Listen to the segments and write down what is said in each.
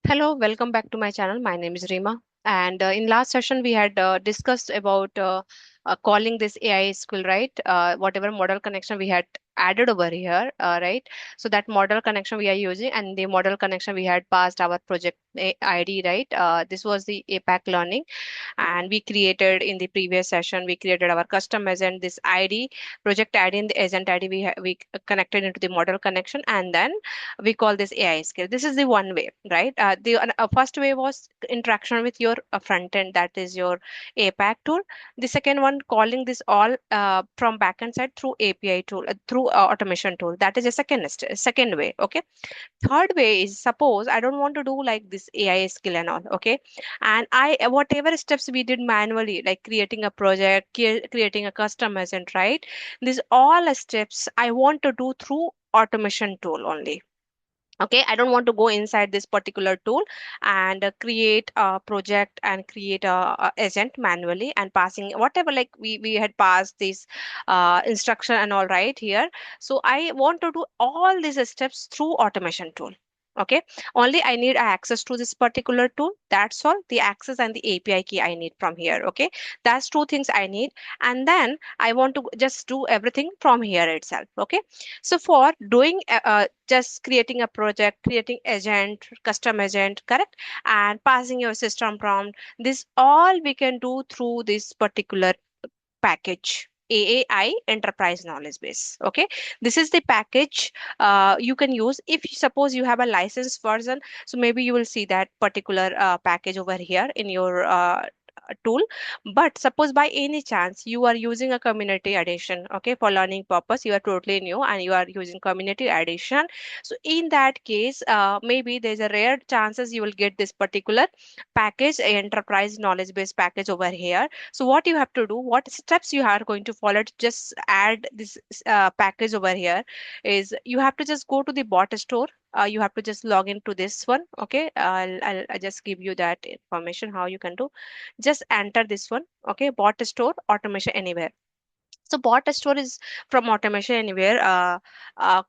Hello, welcome back to my channel. My name is Rima. And in last session, we had discussed about calling this AI skill, right? Whatever model connection we had added over here, right? So that model connection we are using, and the model connection we had passed our project ID, right? This was the APAC learning, and we created in the previous session. We created our custom agent, this ID, project ID, and the agent ID. We connected into the model connection, and then we call this AI skill. This is the one way, right? The first way was interaction with your front end, that is your APAC tool. The second one, calling this all from backend side through API tool, through automation tool. That is a second way. Okay. Third way is, suppose I don't want to do like this AI skill and all. Okay. And I whatever steps we did manually, like creating a project, creating a custom agent, right? These all steps I want to do through automation tool only. Okay, I don't want to go inside this particular tool and create a project and create a agent manually and passing whatever, like we had passed this instruction and all right here. So I want to do all these steps through automation tool. Okay, only I need access to this particular tool. That's all, the access and the API key I need from here. Okay, that's two things I need. And then I want to just do everything from here itself. Okay, so for doing just creating a project, creating agent, custom agent, correct, and passing your system prompt, this all we can do through this particular package, AAI Enterprise Knowledge Base. Okay, this is the package you can use if suppose you have a licensed version. So maybe you will see that particular package over here in your tool. But suppose by any chance you are using a community edition, okay, for learning purpose, you are totally new and you are using community edition. So in that case, maybe there's a rare chances you will get this particular package, enterprise knowledge base package over here. So what you have to do, what steps you are going to follow to just add this package over here, is you have to just go to the bot store. You have to just log into this one. Okay, I'll just give you that information how you can do. Just enter this one. Okay, bot store automation anywhere. So bot store is from automation anywhere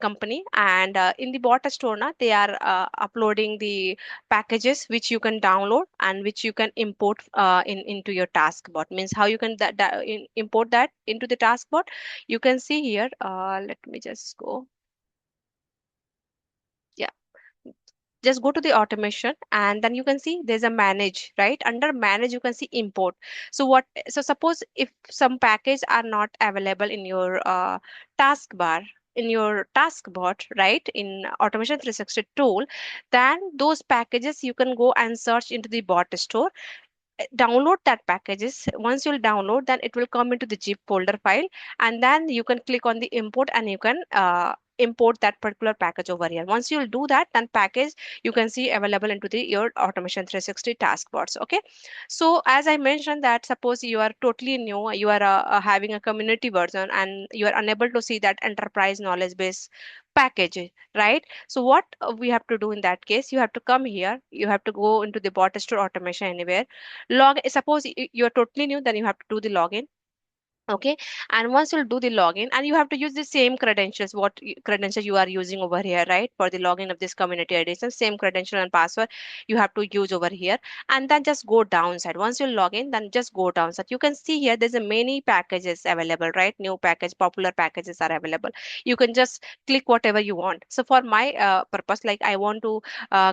company, and in the bot store now they are uploading the packages which you can download and which you can import into your taskbot. Means how you can import that into the taskbot. You can see here. Let me just go. Yeah, just go to the automation and then you can see there's a manage, right? Under manage you can see import. So suppose if some package are not available in your taskbar, in your taskbot, right, in automation 360 tool, then those packages you can go and search into the bot store, download that packages. Once you'll download, then it will come into the zip folder file, and then you can click on the import and you can import that particular package over here. Once you'll do that, then package you can see available into the your automation 360 taskbots. Okay, so as I mentioned that suppose you are totally new, you are having a community version and you are unable to see that enterprise knowledge base package, right? So what we have to do in that case, you have to come here, you have to go into the bot store automation anywhere, suppose you're totally new, then you have to do the login. Okay, and once you'll do the login, and you have to use the same credentials, credential you are using over here, right, for the login of this community edition, same credential and password you have to use over here. And then just go downside. Once you log in, then just go downside. You can see here there's a many packages available, right? New package, popular packages are available. You can just click whatever you want. So for my purpose, like I want to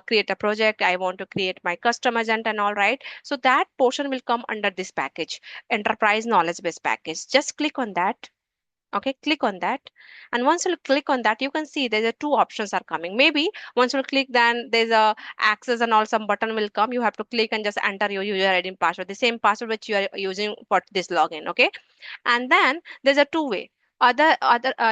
create a project, I want to create my custom agent and all, right? So that portion will come under this package, enterprise knowledge base package. Just click on that. Okay, click on that. And once you click on that, you can see there's a two options are coming. Maybe once you click, then there's a access and all, some button will come. You have to click and just enter your user ID and password, the same password which you are using for this login. Okay, and then there's a two-way. Other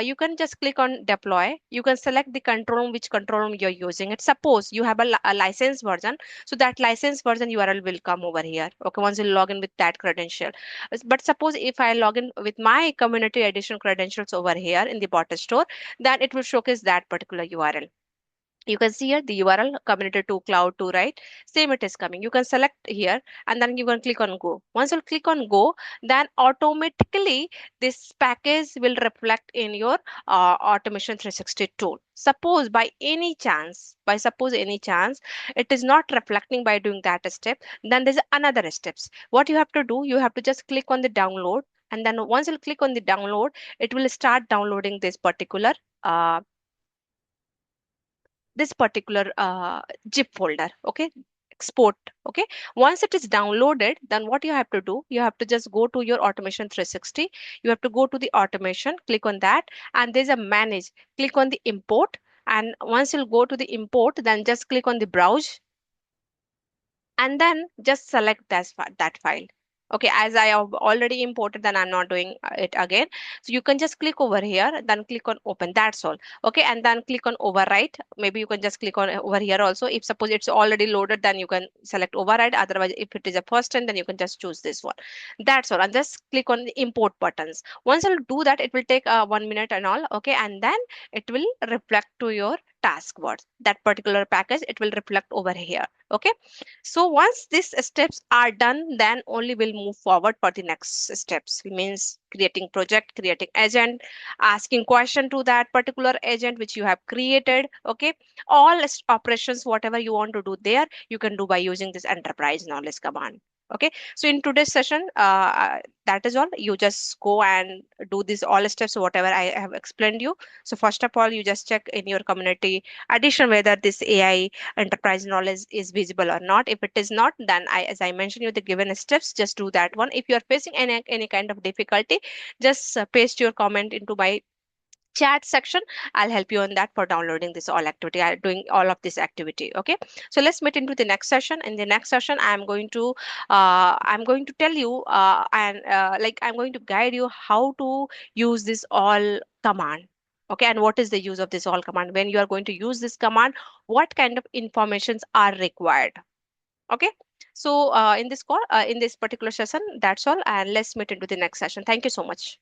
You can just click on deploy. You can select the control room, which control room you're using it. Suppose you have a license version, so that license version URL will come over here. Okay, once you log in with that credential. But suppose if I log in with my community edition credentials over here in the bot store, then it will showcase that particular URL. You can see here the URL committed to cloud 2, right? Same, it is coming. You can select here and then you can click on go. Once you click on go, then automatically this package will reflect in your automation 360 tool. Suppose by any chance, it is not reflecting by doing that step, then there's another steps. What you have to do, you have to just click on the download, and then once you click on the download, it will start downloading uh, this particular zip folder. Okay, export. Okay, once it is downloaded, then what you have to do, you have to just go to your automation 360. You have to go to the automation, click on that, and there's a manage, click on the import. And once you go to the import, then just click on the browse, and then just select that file. Okay, as I have already imported, then I'm not doing it again. So you can just click over here, then click on open, that's all. Okay, and then click on overwrite. Maybe you can just click on over here also. If suppose it's already loaded, then you can select override. Otherwise, if it is a first time, then you can just choose this one. That's all, and just click on the import buttons. Once you do that, it will take 1 minute and all. Okay, and then it will reflect to your task board. That particular package, it will reflect over here. Okay, so once these steps are done, then only we'll move forward for the next steps. Means creating project, creating agent, asking question to that particular agent which you have created. Okay, all operations, whatever you want to do there, you can do by using this enterprise knowledge command. Okay, so in today's session, that is all. You just go and do these all steps, whatever I have explained you. So first of all, you just check in your community addition whether this AI enterprise knowledge is visible or not. If it is not, then as I mentioned you the given steps, just do that one. If you are facing any kind of difficulty, just paste your comment into my chat section. I'll help you on that for downloading this all activity, doing all of this activity. Okay, so let's meet into the next session. In the next session, I'm going to tell you and like I'm going to guide you how to use this all command. Okay, and what is the use of this all command? When you are going to use this command, what kind of informations are required? Okay, so in this particular session, that's all, and let's meet into the next session. Thank you so much.